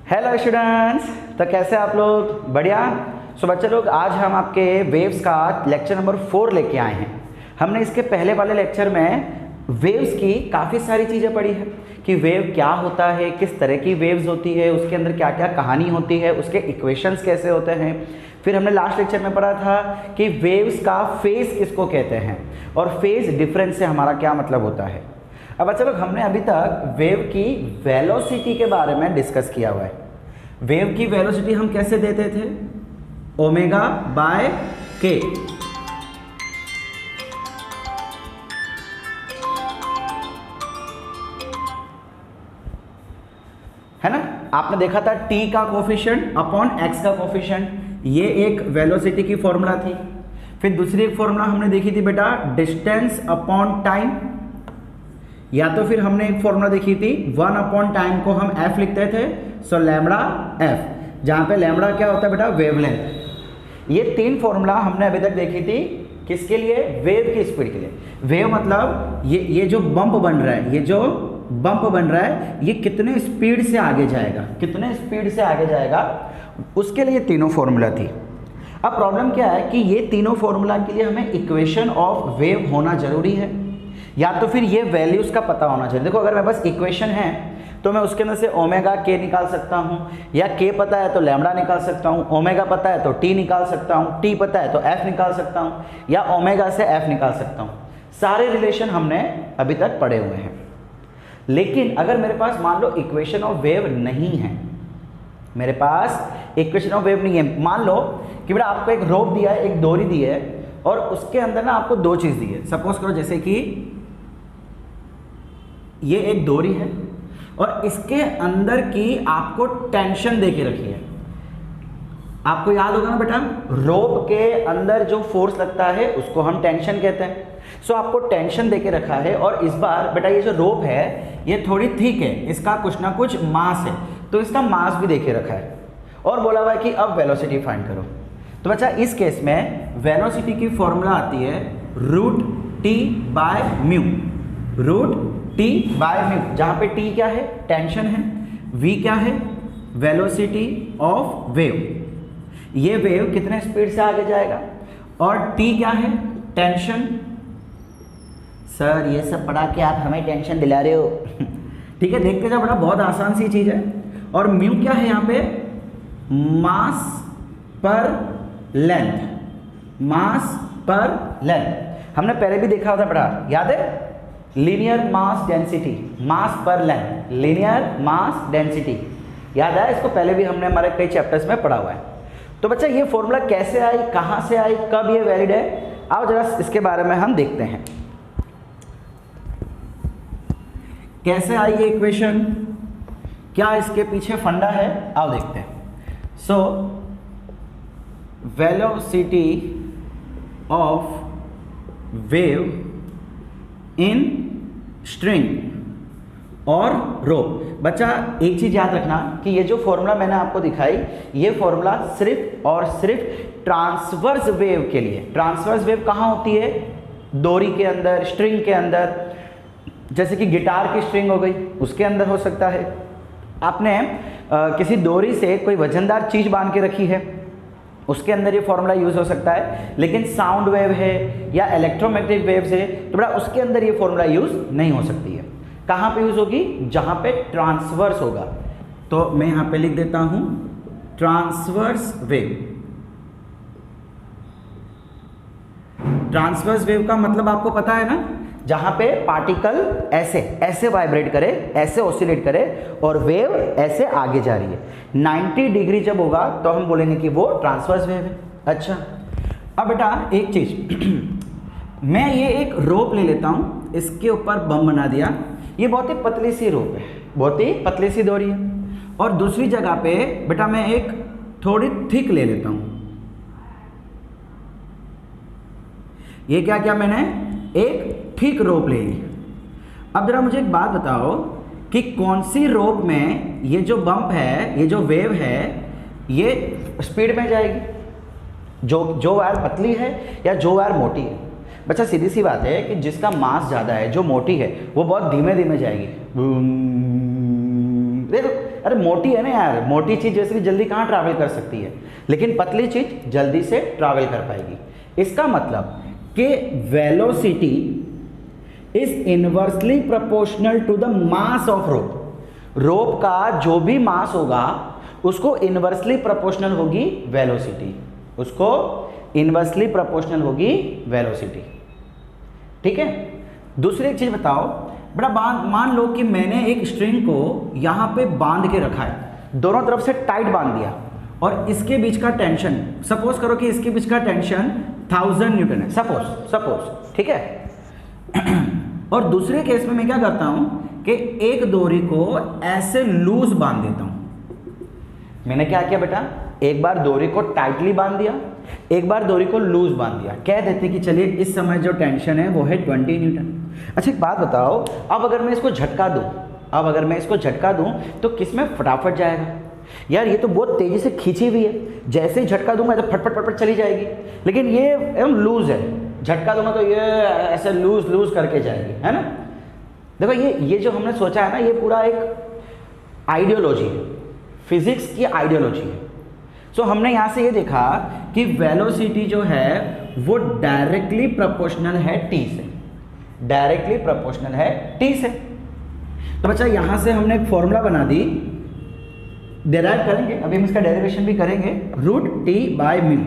Hello students, तो कैसे आप लोग? बढ़िया। सो बच्चे लोग, आज हम आपके वेव्स का लेक्चर नंबर 4 लेके आए हैं। हमने इसके पहले वाले लेक्चर में वेव्स की काफ़ी सारी चीज़ें पढ़ी है कि वेव क्या होता है, किस तरह की वेव्स होती है, उसके अंदर क्या क्या कहानी होती है, उसके इक्वेशंस कैसे होते हैं। फिर हमने लास्ट लेक्चर में पढ़ा था कि वेव्स का फेज़ किसको कहते हैं और फेज़ डिफरेंस से हमारा क्या मतलब होता है। अब बच्चे लोग, हमने अभी तक वेव की वेलोसिटी के बारे में डिस्कस किया हुआ है। वेव की वेलोसिटी हम कैसे देते थे? ओमेगा बाय के। है ना? आपने देखा था t का कोफिशिएंट अपॉन x का कोफिशिएंट, ये एक वेलोसिटी की फॉर्मूला थी। फिर दूसरी एक फॉर्मूला हमने देखी थी बेटा, डिस्टेंस अपॉन टाइम, या तो फिर हमने एक फॉर्मूला देखी थी 1 अपॉन टाइम को हम f लिखते थे, सो लैम्बडा f, जहाँ पे लैम्बडा क्या होता है बेटा? वेवलेंथ। ये तीन फॉर्मूला हमने अभी तक देखी थी। किसके लिए? वेव की स्पीड के लिए। वेव मतलब ये जो बम्प बन रहा है, ये जो बम्प बन रहा है, ये कितने स्पीड से आगे जाएगा, कितने स्पीड से आगे जाएगा, उसके लिए तीनों फॉर्मूला थी। अब प्रॉब्लम क्या है कि ये तीनों फॉर्मूला के लिए हमें इक्वेशन ऑफ वेव होना जरूरी है, या तो फिर ये वैल्यूज का पता होना चाहिए। देखो, अगर मेरे पास इक्वेशन है तो मैं उसके अंदर से ओमेगा के निकाल सकता हूँ, या के पता है तो लैम्बडा निकाल सकता हूँ, ओमेगा पता है तो टी निकाल सकता हूँ, टी पता है तो एफ निकाल सकता हूँ, या ओमेगा से एफ निकाल सकता हूँ। सारे रिलेशन हमने अभी तक पढ़े हुए हैं। लेकिन अगर मेरे पास मान लो इक्वेशन ऑफ वेव नहीं है, मेरे पास इक्वेशन ऑफ वेव नहीं है, मान लो कि बेटा आपको एक रोप दिया है, एक डोरी दी है, और उसके अंदर ना आपको दो चीज़ दी है। सपोज करो जैसे कि ये एक डोरी है और इसके अंदर की आपको टेंशन दे के रखी है। आपको याद होगा ना बेटा, रोप के अंदर जो फोर्स लगता है उसको हम टेंशन कहते हैं। सो आपको टेंशन दे के रखा है, और इस बार बेटा ये जो रोप है ये थोड़ी थिक है, इसका कुछ ना कुछ मास है, तो इसका मास भी दे के रखा है, और बोला हुआ है कि अब वेलोसिटी फाइंड करो। तो बच्चा इस केस में वेलोसिटी की फॉर्मूला आती है root T by mu, root T by mu, जहाँ पे टी क्या है? टेंशन है, वी क्या है? Velocity of wave. ये वेव कितने स्पीड से आगे जाएगा, और टी क्या है? टेंशन। सर ये सब पढ़ा के आप हमें टेंशन दिला रहे हो। ठीक है, देखते जाओ बेटा, बहुत आसान सी चीज़ है। और म्यू क्या है यहाँ पे? मास पर लेंथ, मास पर लेंथ। हमने पहले भी देखा था बेटा, याद है? लीनियर मास डेंसिटी, मास पर लेंथ, लीनियर मास डेंसिटी, याद है? इसको पहले भी हमने हमारे कई चैप्टर्स में पढ़ा हुआ है। तो बच्चा ये फॉर्मूला कैसे आई, कहाँ से आई, कब ये वैलिड है, आओ जरा इसके बारे में हम देखते हैं। कैसे आई ये इक्वेशन, क्या इसके पीछे फंडा है, आओ देखते हैं। So velocity of wave in string और रोप। बच्चा एक चीज याद रखना कि ये जो फॉर्मूला मैंने आपको दिखाई, ये फॉर्मूला सिर्फ और सिर्फ ट्रांसवर्स वेव के लिए। ट्रांसवर्स वेव कहाँ होती है? डोरी के अंदर, स्ट्रिंग के अंदर। जैसे कि गिटार की स्ट्रिंग हो गई, उसके अंदर हो सकता है। आपने किसी डोरी से कोई वजनदार चीज बांध के रखी है, उसके अंदर ये फॉर्मूला यूज हो सकता है। लेकिन साउंड वेव है या इलेक्ट्रोमैग्नेटिक वेव्स है, तो बड़ा उसके अंदर ये फॉर्मूला यूज नहीं हो सकती है। कहाँ पे यूज होगी? जहाँ पे ट्रांसवर्स होगा। तो मैं यहाँ पे लिख देता हूँ ट्रांसवर्स वेव। ट्रांसवर्स वेव का मतलब आपको पता है ना, जहाँ पे पार्टिकल ऐसे ऐसे वाइब्रेट करे, ऐसे ऑसिलेट करे, और वेव ऐसे आगे जा रही है। 90 डिग्री जब होगा तो हम बोलेंगे कि वो ट्रांसवर्स वेव है। अच्छा, अब बेटा एक चीज, मैं ये एक रोप ले लेता हूँ, इसके ऊपर बम बना दिया, ये बहुत ही पतली सी रोप है, बहुत ही पतली सी डोरी है। और दूसरी जगह पे बेटा मैं एक थोड़ी थिक ले लेता हूँ। ये क्या क्या मैंने एक ठीक रोप ले ली। अब जरा मुझे एक बात बताओ कि कौन सी रोप में ये जो बम्प है, ये जो वेव है, ये स्पीड में जाएगी? जो वायर पतली है या जो वायर मोटी है? बच्चा सीधी सी बात है कि जिसका मास ज़्यादा है, जो मोटी है, वो बहुत धीमे धीमे जाएगी, देखो अरे मोटी है ना यार, मोटी चीज़ जैसे कि जल्दी कहाँ ट्रैवल कर सकती है, लेकिन पतली चीज़ जल्दी से ट्रैवल कर पाएगी। इसका मतलब कि velocity is inversely proportional to the mass of rope. Rope का जो भी मास होगा उसको इनवर्सली प्रोपोर्शनल होगी वेलोसिटी, उसको इनवर्सली प्रोपोर्शनल होगी वेलोसिटी। ठीक है। दूसरी एक चीज़ बताओ बड़ा, मान लो कि मैंने एक स्ट्रिंग को यहाँ पे बांध के रखा है, दोनों तरफ से टाइट बांध दिया, और इसके बीच का टेंशन, सपोज करो कि इसके बीच का टेंशन 1000 न्यूटन है, सपोज, ठीक है। और दूसरे केस में मैं क्या करता हूँ कि एक डोरी को ऐसे लूज बांध देता हूँ। मैंने क्या किया बेटा, एक बार डोरी को टाइटली बांध दिया, एक बार डोरी को लूज बांध दिया। कह देते कि चलिए इस समय जो टेंशन है वो है 20 न्यूटन। अच्छा एक बात बताओ, अब अगर मैं इसको झटका दूं तो किस में फटाफट जाएगा? यार ये तो बहुत तेजी से खींची हुई है, जैसे ही झटका दूंगा तो फटफट चली जाएगी, लेकिन ये एकदम लूज है, झटका दूंगा तो ये ऐसे लूज करके जाएगी, है ना। देखो ये जो हमने सोचा है ना, ये पूरा एक आइडियोलॉजी है, फिजिक्स की आइडियोलॉजी है। सो हमने यहाँ से ये देखा कि वेलोसिटी जो है वो डायरेक्टली प्रोपोर्शनल है टी से, तो बच्चा यहाँ से हमने एक फॉर्मूला बना दी, डेराइव करेंगे, अभी हम इसका डेरिवेशन भी करेंगे, √T/μ।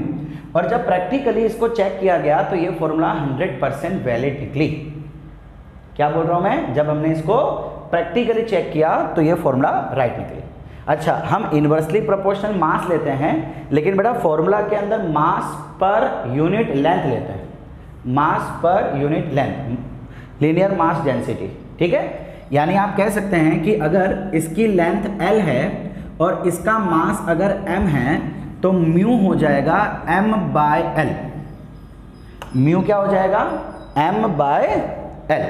और जब प्रैक्टिकली इसको चेक किया गया तो ये फॉर्मूला 100% वैलिड निकली। क्या बोल रहा हूँ मैं, जब हमने इसको प्रैक्टिकली चेक किया तो ये फॉर्मूला राइट निकली। अच्छा, हम इन्वर्सली प्रोपोर्शनल मास लेते हैं, लेकिन बेटा फॉर्मूला के अंदर मास पर यूनिट लेंथ लेते हैं, मास पर unit length, linear mass density. ठीक है, यानी आप कह सकते हैं कि अगर इसकी लेंथ L है और इसका मास अगर m है तो म्यू हो जाएगा m/L। म्यू क्या हो जाएगा, m/L।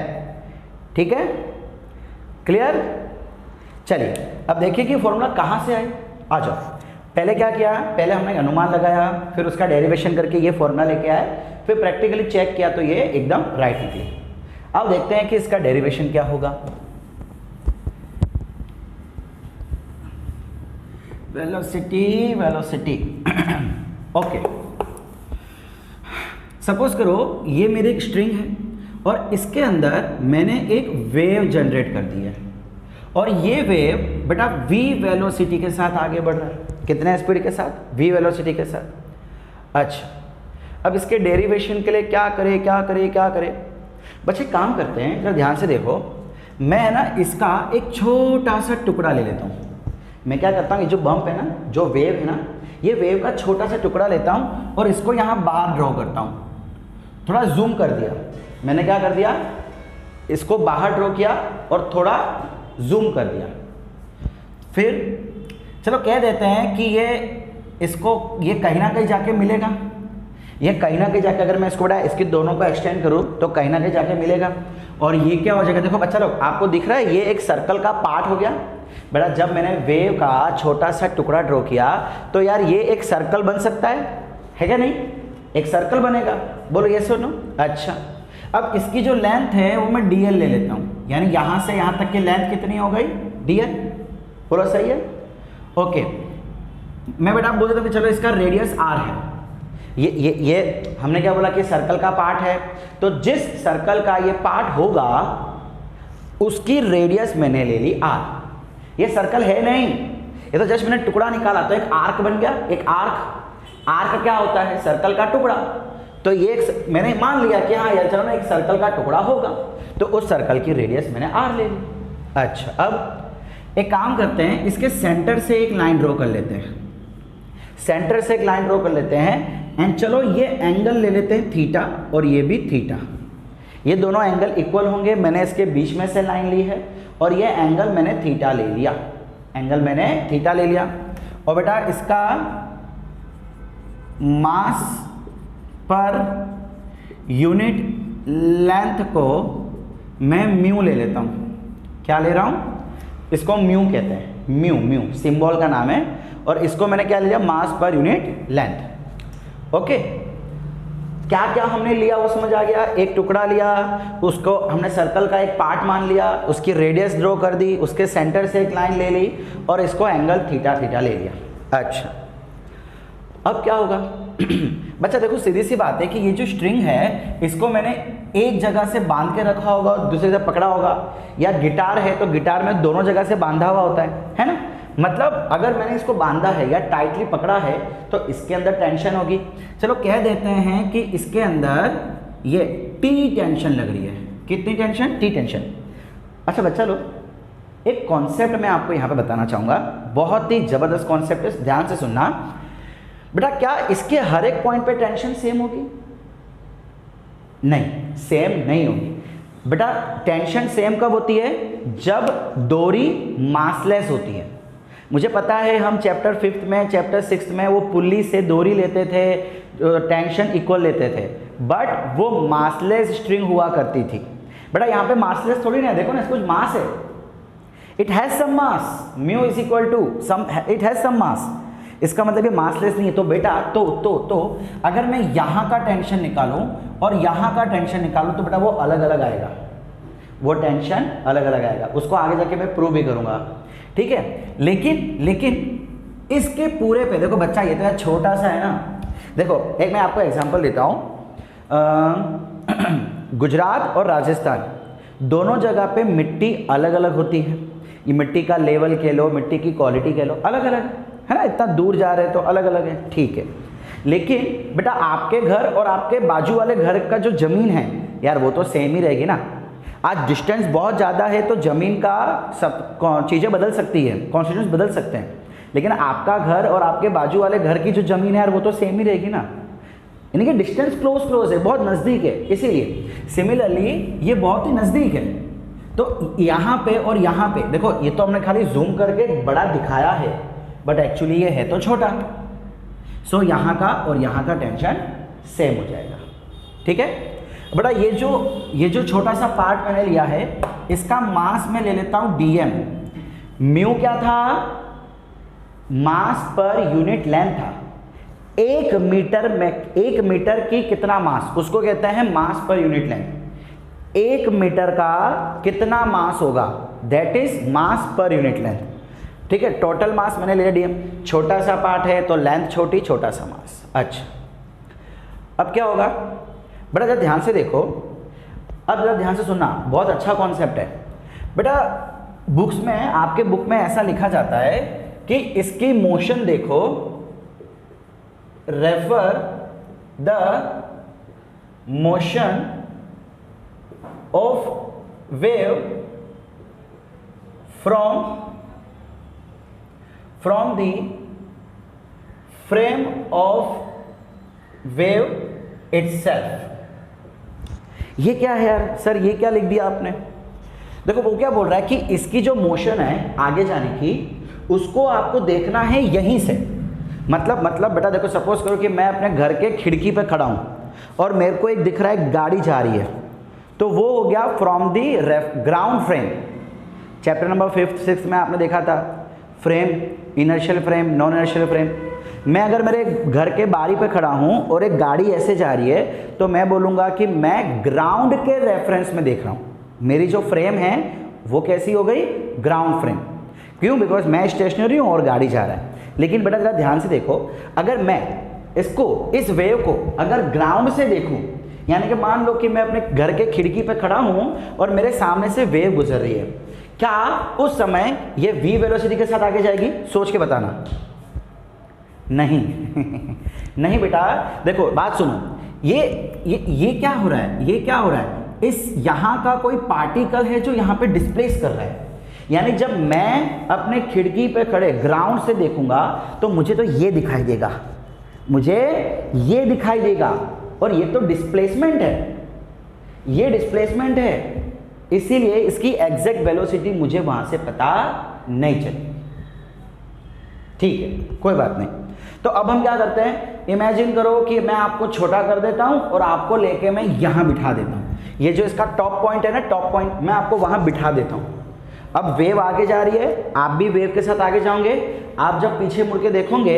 ठीक है, क्लियर। चलिए अब देखिए कि फॉर्मूला कहाँ से आए। आ जाओ, पहले क्या किया, पहले हमने अनुमान लगाया, फिर उसका डेरिवेशन करके ये फॉर्मूला लेके आए, फिर प्रैक्टिकली चेक किया तो ये एकदम राइट निकली। अब देखते हैं कि इसका डेरिवेशन क्या होगा। वेलोसिटी ओके, सपोज करो ये मेरी एक स्ट्रिंग है और इसके अंदर मैंने एक वेव जनरेट कर दी है, और ये वेव बेटा v वेलोसिटी के साथ आगे बढ़ रहा है। कितने स्पीड के साथ, v वेलोसिटी के साथ। अच्छा, अब इसके डेरिवेशन के लिए क्या करे बच्चे, काम करते हैं, जरा ध्यान से देखो। मैं ना इसका एक छोटा सा टुकड़ा ले लेता हूँ। मैं क्या करता हूँ, ये जो बम्प है ना, जो वेव है ना, ये वेव का छोटा सा टुकड़ा लेता हूँ और इसको यहाँ बाहर ड्रॉ करता हूँ। थोड़ा जूम कर दिया, मैंने क्या कर दिया, इसको बाहर ड्रॉ किया और थोड़ा जूम कर दिया। फिर चलो कह देते हैं कि ये कहीं ना कहीं जाके मिलेगा, ये कहीं ना कहीं जाके, अगर मैं इसको इसकी दोनों को एक्सटेंड करूँ तो कहीं ना कहीं जाके मिलेगा, और ये क्या हो जाएगा। देखो बच्चा लोग, आपको दिख रहा है ये एक सर्कल का पार्ट हो गया बेटा। जब मैंने वेव का छोटा सा टुकड़ा ड्रॉ किया तो यार ये एक सर्कल बन सकता है क्या नहीं, एक सर्कल बनेगा, बोलो ये सुनो। अच्छा, अब इसकी जो लेंथ है वो मैं dl ले लेता हूँ, यानी यहाँ से यहाँ तक की लेंथ कितनी हो गई, dl। बोलो सही है, ओके। मैं बेटा बोल देता हूँ कि चलो इसका रेडियस r है। ये हमने क्या बोला कि सर्कल का पार्ट है, तो जिस सर्कल का ये पार्ट होगा उसकी रेडियस मैंने ले ली r। ये सर्कल है नहीं, ये तो जस्ट मैंने टुकड़ा निकाला तो एक आर्क बन गया। एक आर्क क्या होता है, सर्कल का टुकड़ा। तो ये मैंने मान लिया कि हाँ यार चलो ना एक सर्कल का टुकड़ा होगा, तो उस सर्कल की रेडियस मैंने r ले ली। अच्छा, अब एक काम करते हैं, इसके सेंटर से एक लाइन ड्रॉ कर लेते हैं, सेंटर से एक लाइन ड्रॉ कर लेते हैं। एंड चलो ये एंगल ले लेते हैं थीटा, और ये भी थीटा, ये दोनों एंगल इक्वल होंगे। मैंने इसके बीच में से लाइन ली है और ये एंगल मैंने थीटा ले लिया, और बेटा इसका मास पर यूनिट लेंथ को मैं म्यू ले लेता हूँ। क्या ले रहा हूँ, इसको म्यू कहते हैं, म्यू सिंबल का नाम है, और इसको मैंने क्या ले लिया, मास पर यूनिट लेंथ। ओके, क्या क्या हमने लिया वो समझ आ गया। एक टुकड़ा लिया, उसको हमने सर्कल का एक पार्ट मान लिया, उसकी रेडियस ड्रॉ कर दी, उसके सेंटर से एक लाइन ले ली और इसको एंगल थीटा थीटा ले लिया। अच्छा, अब क्या होगा बच्चा देखो सीधी सी बात है कि ये जो स्ट्रिंग है इसको मैंने एक जगह से बांध के रखा होगा और दूसरी जगह पकड़ा होगा, या गिटार है तो गिटार में दोनों जगह से बांधा हुआ होता है ना। मतलब अगर मैंने इसको बांधा है या टाइटली पकड़ा है तो इसके अंदर टेंशन होगी। चलो कह देते हैं कि इसके अंदर ये टी टेंशन लग रही है। कितनी टेंशन? T tension. अच्छा बच्चा लोग, एक कॉन्सेप्ट मैं आपको यहाँ पे बताना चाहूँगा, बहुत ही ज़बरदस्त कॉन्सेप्ट है, ध्यान से सुनना बेटा। क्या इसके हर एक पॉइंट पे टेंशन सेम होगी? नहीं, सेम नहीं होगी बेटा। टेंशन सेम कब होती है? जब डोरी मासलेस होती है। मुझे पता है हम चैप्टर 5th में, चैप्टर 6th में वो पुल्ली से डोरी लेते थे, टेंशन इक्वल लेते थे, बट वो मासलेस स्ट्रिंग हुआ करती थी बेटा। यहाँ पे मासलेस थोड़ी ना, देखो ना इसको मास है, it has some mass, mu is equal to some, it has some mass. इसका मतलब ये मासलेस नहीं है। तो बेटा तो अगर मैं यहाँ का टेंशन निकालूं और यहाँ का टेंशन निकालूं तो बेटा वो अलग अलग आएगा, वो टेंशन अलग अलग आएगा। उसको आगे जाके मैं प्रूव भी करूंगा, ठीक है। लेकिन इसके पूरे पे देखो बच्चा, ये तो यार छोटा सा है ना। देखो एक मैं आपको एग्जांपल देता हूँ, गुजरात और राजस्थान दोनों जगह पे मिट्टी अलग अलग होती है। ये मिट्टी का लेवल कह लो, मिट्टी की क्वालिटी कह लो, अलग अलग है ना। इतना दूर जा रहे हैं तो अलग अलग है, ठीक है। लेकिन बेटा आपके घर और आपके बाजू वाले घर का जो ज़मीन है यार वो तो सेम ही रहेगी ना। आज डिस्टेंस बहुत ज़्यादा है तो ज़मीन का सब चीज़ें बदल सकती है, कॉन्स्टिट्यूंस बदल सकते हैं, लेकिन आपका घर और आपके बाजू वाले घर की जो ज़मीन है यार वो तो सेम ही रहेगी ना। यानी कि डिस्टेंस क्लोज है, बहुत नज़दीक है। इसीलिए सिमिलरली ये बहुत ही नज़दीक है। तो यहाँ पे और यहाँ पे देखो, ये तो हमने खाली जूम करके बड़ा दिखाया है, बट एक्चुअली ये है तो छोटा। सो यहाँ का और यहाँ का टेंशन सेम हो जाएगा, ठीक है बेटा। ये जो छोटा सा पार्ट मैंने लिया है इसका मास मैं ले लेता हूँ dm। म्यू क्या था? मास पर यूनिट लेंथ था। 1 मीटर में 1 मीटर की कितना मास, उसको कहते हैं मास पर यूनिट लेंथ। 1 मीटर का कितना मास होगा, दैट इज मास पर यूनिट लेंथ, ठीक है। टोटल मास मैंने ले लिया dm। छोटा सा पार्ट है तो लेंथ छोटी, छोटा सा मास। अच्छा, अब क्या होगा बेटा, जरा ध्यान से देखो, अब जरा ध्यान से सुनना, बहुत अच्छा कॉन्सेप्ट है बेटा। बुक्स में, आपके बुक में ऐसा लिखा जाता है कि इसकी मोशन देखो, refer the motion of wave from the frame of wave itself. ये क्या है यार सर, ये क्या लिख दिया आपने? देखो वो क्या बोल रहा है कि इसकी जो मोशन है आगे जाने की, उसको आपको देखना है यहीं से। मतलब बेटा देखो, सपोज करो कि मैं अपने घर के खिड़की पे खड़ा हूँ और मेरे को एक दिख रहा है गाड़ी जा रही है, तो वो हो गया from the ground frame. Chapter number 5th 6th में आपने देखा था frame, inertial frame, non inertial frame. मैं अगर मेरे घर के बारी पे खड़ा हूँ और एक गाड़ी ऐसे जा रही है तो मैं बोलूँगा कि मैं ग्राउंड के रेफरेंस में देख रहा हूँ। मेरी जो फ्रेम है वो कैसी हो गई? Ground frame. क्यों? बिकॉज मैं स्टेशनरी हूँ और गाड़ी जा रहा है। लेकिन बेटा जरा ध्यान से देखो, अगर मैं इसको, इस वेव को अगर ग्राउंड से देखूँ, यानी कि मान लो कि मैं अपने घर के खिड़की पे खड़ा हूँ और मेरे सामने से वेव गुजर रही है, क्या उस समय ये v वेलोसिटी के साथ आगे जाएगी? सोच के बताना। नहीं नहीं बेटा, देखो बात सुनो, ये क्या हो रहा है, ये क्या हो रहा है? इस यहाँ का कोई पार्टिकल है जो यहाँ पे डिस्प्लेस कर रहा है। यानी जब मैं अपने खिड़की पे खड़े ग्राउंड से देखूंगा तो मुझे तो ये दिखाई देगा, मुझे ये दिखाई देगा, और ये तो डिस्प्लेसमेंट है, ये डिस्प्लेसमेंट है, इसीलिए इसकी एग्जैक्ट वेलोसिटी मुझे वहां से पता नहीं चली। ठीक है, कोई बात नहीं। तो अब हम क्या करते हैं, इमेजिन करो कि मैं आपको छोटा कर देता हूं और आपको लेके मैं यहां बिठा देता हूं। ये जो इसका टॉप पॉइंट है ना, टॉप पॉइंट, मैं आपको वहां बिठा देता हूं। अब वेव आगे जा रही है, आप भी वेव के साथ आगे जाओगे। आप जब पीछे मुड़ के देखोगे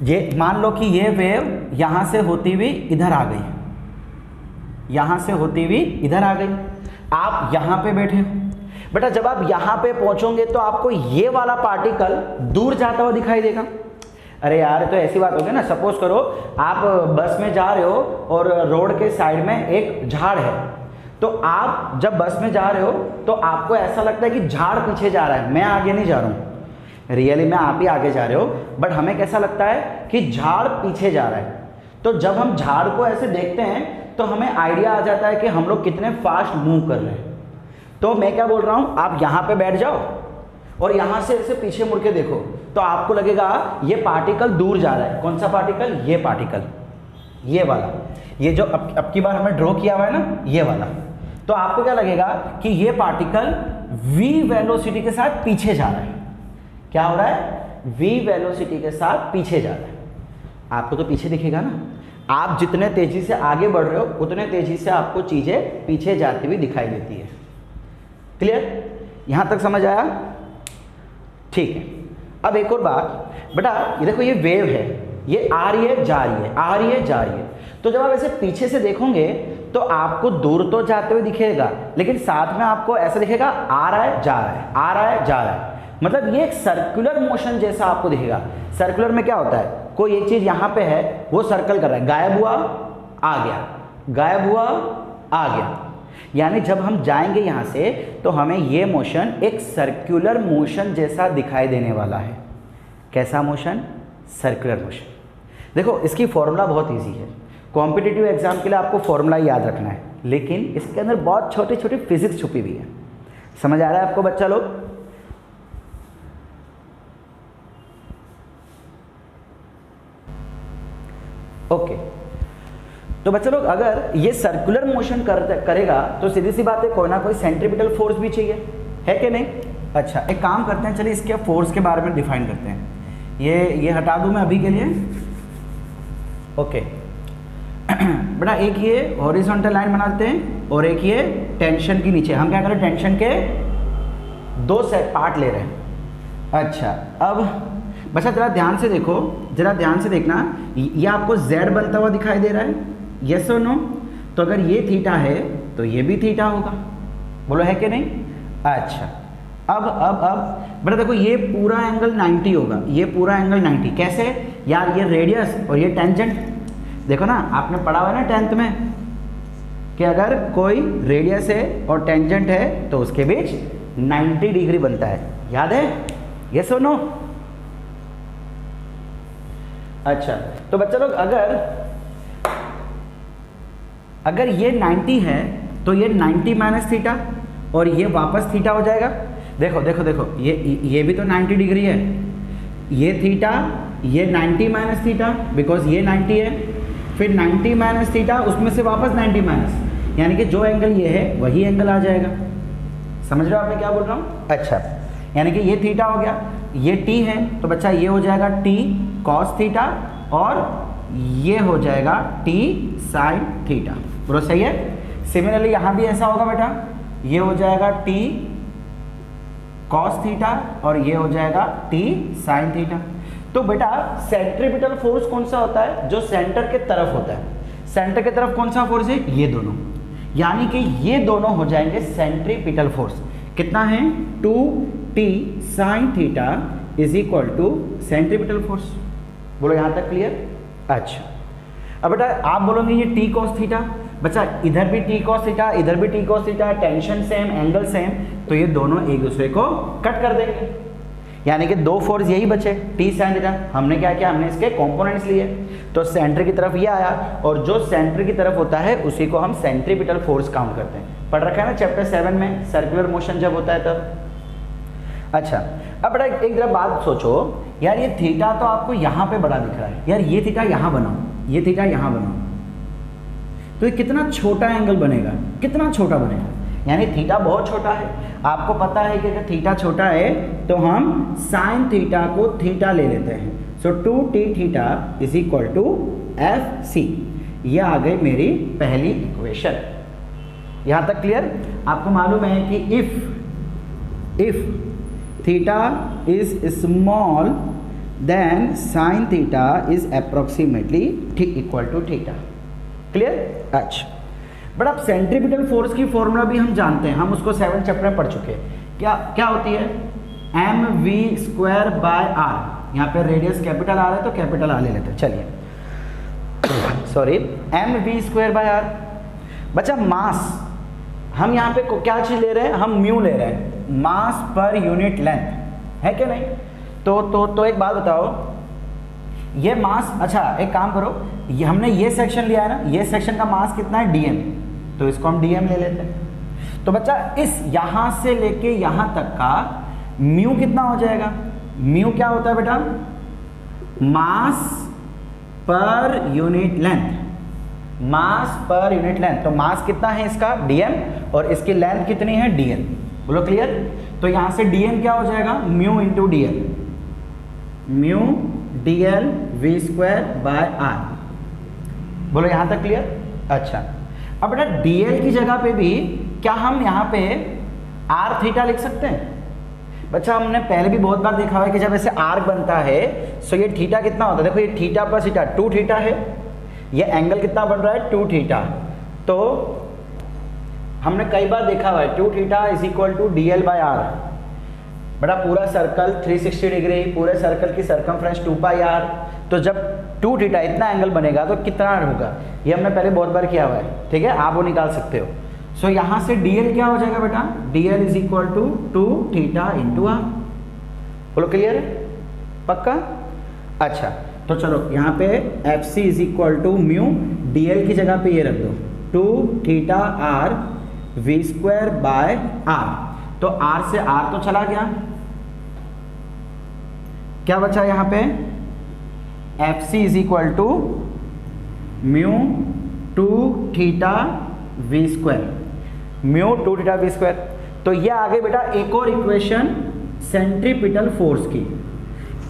ये मान लो कि ये वेव यहाँ से होती हुई इधर आ गई, यहाँ से होती हुई इधर आ गई, आप यहाँ पे बैठे हो। बेटा जब आप यहाँ पे पहुँचोगे तो आपको ये वाला पार्टिकल दूर जाता हुआ दिखाई देगा। अरे यार तो ऐसी बात होगी ना, सपोज करो आप बस में जा रहे हो और रोड के साइड में एक झाड़ है, तो आप जब बस में जा रहे हो तो आपको ऐसा लगता है कि झाड़ पीछे जा रहा है, मैं आगे नहीं जा रहा हूँ, रियली में आप ही आगे जा रहे हो, बट हमें कैसा लगता है कि झाड़ पीछे जा रहा है। तो जब हम झाड़ को ऐसे देखते हैं तो हमें आइडिया आ जाता है कि हम लोग कितने फास्ट मूव कर रहे हैं। तो मैं क्या बोल रहा हूँ, आप यहाँ पे बैठ जाओ और यहाँ से ऐसे पीछे मुड़ के देखो तो आपको लगेगा ये पार्टिकल दूर जा रहा है। कौन सा पार्टिकल? ये पार्टिकल, ये वाला, ये जो अब की बार हमें ड्रॉ किया हुआ है ना, ये वाला। तो आपको क्या लगेगा कि ये पार्टिकल v वेलोसिटी के साथ पीछे जा रहा है। क्या हो रहा है? v वेलोसिटी के साथ पीछे जा रहा है। आपको तो पीछे दिखेगा ना, आप जितने तेजी से आगे बढ़ रहे हो उतने तेजी से आपको चीजें पीछे जाती हुई दिखाई देती है। क्लियर? यहां तक समझ आया? ठीक है। अब एक और बात, बेटा ये देखो ये वेव है, ये आ रही है जा रही है, आ रही है जा रही है। तो जब आप ऐसे पीछे से देखोगे तो आपको दूर तो जाते हुए दिखेगा, लेकिन साथ में आपको ऐसा दिखेगा आ रहा है जा रहा है, आ रहा है जा रहा है। मतलब ये एक सर्कुलर मोशन जैसा आपको दिखेगा। सर्कुलर में क्या होता है, कोई एक चीज यहाँ पे है वो सर्कल कर रहा है, गायब हुआ आ गया, गायब हुआ आ गया। यानी जब हम जाएंगे यहाँ से तो हमें ये मोशन एक सर्कुलर मोशन जैसा दिखाई देने वाला है। कैसा मोशन? Circular motion. देखो इसकी फॉर्मूला बहुत इजी है, कॉम्पिटिटिव एग्जाम के लिए आपको फॉर्मूला याद रखना है, लेकिन इसके अंदर बहुत छोटी छोटी फिजिक्स छुपी हुई है। समझ आ रहा है आपको बच्चा लोग? ओके तो बच्चा लोग अगर ये सर्कुलर मोशन करेगा तो सीधी सी बात है कोई ना कोई सेंट्रीपिटल फोर्स भी चाहिए, है कि नहीं? अच्छा एक काम करते हैं, चलिए इसके फोर्स के बारे में डिफाइन करते हैं। ये हटा दूं मैं अभी के लिए। ओके बेटा एक ये हॉरिजॉन्टल लाइन बनाते हैं और एक ये टेंशन के नीचे, हम क्या करें टेंशन के दो सेट पार्ट ले रहे हैं। अच्छा अब बच्चा जरा ध्यान से देखो, जरा ध्यान से देखना, ये आपको z बनता हुआ दिखाई दे रहा है, यस और नो? तो अगर ये थीटा है तो ये भी थीटा होगा, बोलो है कि नहीं? अच्छा अब बेटा देखो ये पूरा एंगल 90 होगा, ये पूरा एंगल 90 कैसे यार? ये रेडियस और ये टेंजेंट, देखो ना आपने पढ़ा हुआ है ना 10th में कि अगर कोई रेडियस है और टेंजेंट है तो उसके बीच 90 डिग्री बनता है, याद है? यस और नो? अच्छा तो बच्चा लोग अगर ये 90 है तो ये 90 माइनस थीटा और ये वापस थीटा हो जाएगा। देखो देखो देखो ये भी तो 90 डिग्री है, ये थीटा, ये 90 माइनस थीटा बिकॉज ये 90 है, फिर 90 माइनस थीटा उसमें से वापस 90 माइनस, यानी कि जो एंगल ये है वही एंगल आ जाएगा। समझ रहे हो आप मैं क्या बोल रहा हूँ? अच्छा यानी कि ये थीटा हो गया, ये टी है तो बच्चा ये हो जाएगा टी कॉस थीटा और ये हो जाएगा टी साइन थीटा। बोलो सही है? सिमिलरली यहाँ भी ऐसा होगा बेटा, ये हो जाएगा टी कॉस थीटा और ये हो जाएगा टी साइन थीटा। तो बेटा सेंट्रीपिटल फोर्स कौन सा होता है? जो सेंटर के तरफ होता है। सेंटर के तरफ कौन सा फोर्स है? ये दोनों, यानी कि ये दोनों हो जाएंगे सेंट्रीपिटल फोर्स। कितना है? 2t sine theta is equal to centripetal force. बोलो यहाँ तक क्लियर? अच्छा अब बेटा आप बोलोगे ये t cos थीटा, बच्चा इधर भी t cos थीटा, इधर भी t cos theta, tension same, angle same, तो ये दोनों एक दूसरे को कट कर देंगे, यानी कि दो फोर्स यही बचे t sin थीटा। हमने क्या किया? हमने इसके कंपोनेंट्स लिए, तो सेंटर की तरफ ये आया और जो सेंटर की तरफ होता है उसी को हम सेंट्रीपिटल फोर्स काउंट करते हैं। पढ़ रखा है ना चैप्टर 7 में, सर्कुलर मोशन जब होता है तब। अच्छा अब बेटा एक जरा बात सोचो यार, ये थीटा तो आपको यहाँ पे बड़ा दिख रहा है यार, ये थीटा यहाँ बनाओ, ये थीटा यहाँ बनाओ, तो ये कितना छोटा एंगल बनेगा, कितना छोटा बनेगा, यानी थीटा बहुत छोटा है। आपको पता है कि अगर थीटा छोटा है तो हम साइन थीटा को थीटा ले लेते हैं, so 2t theta is equal to F C. ये आ गई मेरी पहली इक्वेशन। यहाँ तक क्लियर? आपको मालूम है कि if theta is small then sine theta is approximately equal to theta. Clear? अच्छा, बट अब सेंट्रीपिटल फोर्स की फॉर्मूला भी हम जानते हैं, हम उसको 7 चैप्टर में पढ़ चुके हैं। क्या होती है? M V square by R. यहाँ पे रेडियस कैपिटल आर है तो कैपिटल आर ले लेते हैं। चलिए sorry, M V square by R. बच्चा मास, हम यहाँ पे क्या चीज़ ले रहे हैं? हम म्यू ले रहे हैं, मास पर यूनिट लेंथ, है क्या नहीं? तो एक बात बताओ, ये मास, अच्छा एक काम करो, ये हमने ये सेक्शन लिया है ना, ये सेक्शन का मास कितना है? डीएम, तो इसको हम डीएम ले लेते हैं। तो बच्चा इस यहाँ से लेके यहाँ तक का म्यू कितना हो जाएगा? म्यू क्या होता है बेटा? मास पर यूनिट लेंथ, मास पर यूनिट लेंथ। तो मास कितना है इसका? डीएम, और इसकी लेंथ कितनी है? डीएल। बोलो क्लियर? तो यहाँ से डीएम क्या हो जाएगा? Mu into DL, mu DL V square by R. बोलो यहाँ तक क्लियर? अच्छा, अब बेटा डीएल की जगह पे भी क्या हम यहाँ पे आर थीटा लिख सकते हैं? बच्चा हमने पहले भी बहुत बार देखा हुआ है कि जब ऐसे आर्क बनता है तो ये थीटा कितना होता है? देखो ये थीटा प्लस थीटा 2 थीटा है, ये एंगल कितना बन रहा है? 2 थीटा। तो हमने कई बार देखा हुआ है 2 theta is equal to D L by R. बड़ा पूरा सर्कल 360 डिग्री, पूरे सर्कल की सर्कमफ्रेंस 2 पाई आर। तो जब 2 थीटा इतना एंगल बनेगा तो कितना होगा? ये हमने पहले बहुत बार किया हुआ है, ठीक है, आप वो निकाल सकते हो। सो यहाँ से डीएल क्या हो जाएगा बेटा? DL is equal to 2 theta into R. बोलो क्लियर है? पक्का? अच्छा, तो चलो यहाँ पे F C is equal to mu, DL की जगह पे ये रख दो 2 theta R V square by R. तो आर से आर तो चला गया, क्या बचा यहाँ पे? F C is equal to mu 2 theta V square, mu 2 theta V square. तो ये आ गई बेटा एक और इक्वेशन सेंट्रीपिटल फोर्स की।